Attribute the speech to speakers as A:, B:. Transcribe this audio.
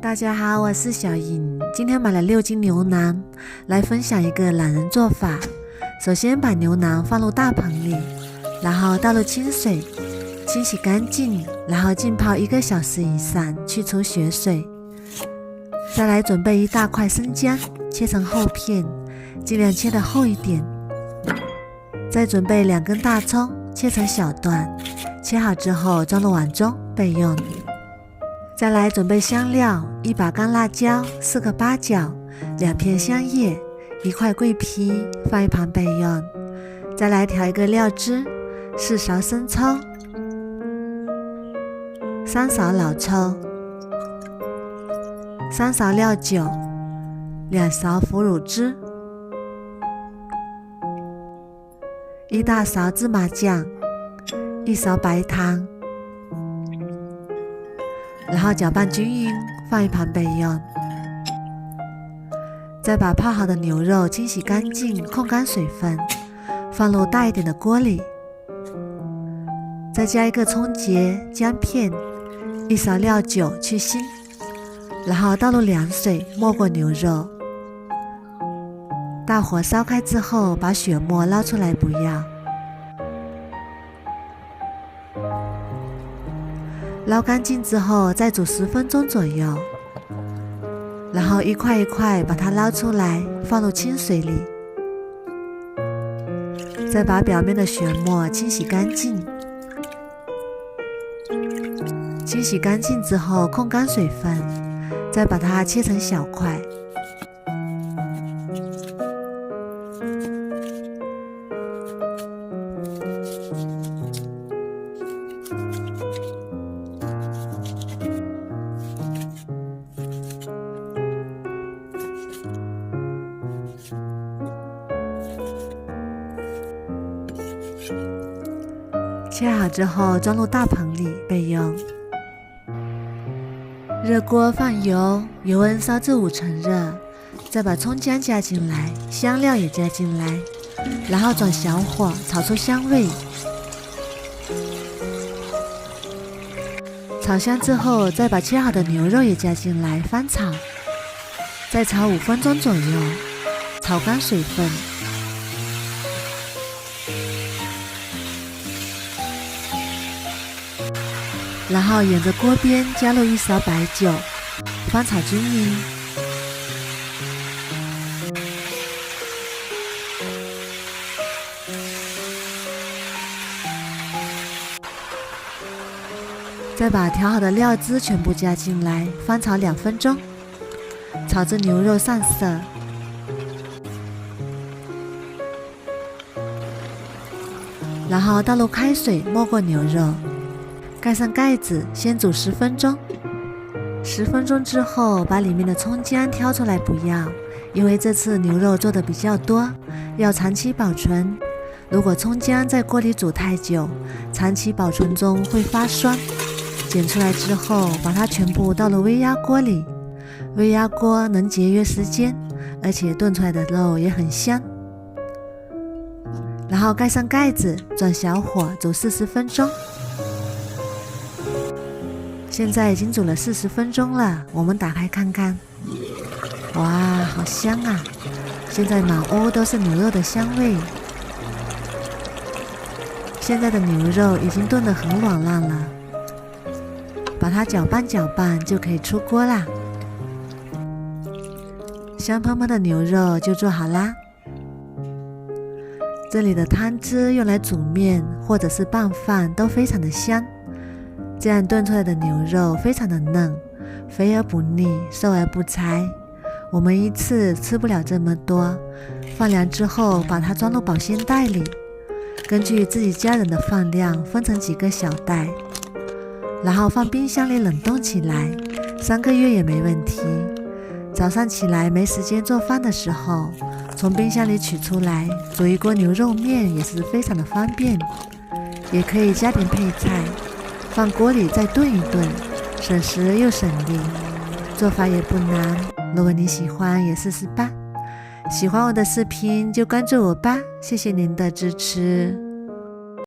A: 大家好，我是小颖。今天买了6斤牛腩，来分享一个懒人做法。首先把牛腩放入大盆里，然后倒入清水，清洗干净，然后浸泡1个小时以上，去除血水。再来准备1大块生姜，切成厚片，尽量切得厚一点。再准备2根大葱，切成小段，切好之后装入碗中备用。再来准备香料，1把干辣椒，4个八角，2片香叶，1块桂皮，放一旁备用。再来调一个料汁，4勺生抽，3勺老抽，3勺料酒，2勺腐乳汁，1大勺芝麻酱，1勺白糖，然后搅拌均匀，放一旁备用。再把泡好的牛肉清洗干净，控干水分，放入大一点的锅里。再加1个葱节、姜片，1勺料酒去腥，然后倒入凉水没过牛肉。大火烧开之后，把血沫捞出来不要。捞干净之后，再煮10分钟左右，然后一块一块把它捞出来，放入清水里。再把表面的血沫清洗干净。清洗干净之后，控干水分，再把它切成小块。切好之后装入大盆里备用。热锅放油，油温烧至5成热，再把葱姜加进来，香料也加进来，然后转小火炒出香味。炒香之后，再把切好的牛肉也加进来翻炒，再炒5分钟左右，炒干水分。然后沿着锅边加入1勺白酒，翻炒均匀。再把调好的料汁全部加进来，翻炒2分钟，炒至牛肉上色。然后倒入开水没过牛肉，盖上盖子，先煮10分钟。10分钟之后，把里面的葱姜挑出来不要，因为这次牛肉做的比较多，要长期保存。如果葱姜在锅里煮太久，长期保存中会发酸。捡出来之后，把它全部倒入微压锅里。微压锅能节约时间，而且炖出来的肉也很香。然后盖上盖子，转小火煮40分钟。现在已经煮了40分钟了，我们打开看看。哇，好香啊！现在满屋都是牛肉的香味。现在的牛肉已经炖得很软烂了，把它搅拌搅拌就可以出锅啦。香喷喷的牛肉就做好啦。这里的汤汁用来煮面或者是拌饭都非常的香。这样炖出来的牛肉非常的嫩，肥而不腻，瘦而不柴。我们一次吃不了这么多，放凉之后把它装入保鲜袋里，根据自己家人的饭量分成几个小袋，然后放冰箱里冷冻起来，3个月也没问题。早上起来没时间做饭的时候，从冰箱里取出来煮一锅牛肉面也是非常的方便。也可以加点配菜，放锅里再炖一炖，省时又省力，做法也不难。如果你喜欢也试试吧。喜欢我的视频就关注我吧，谢谢您的支持。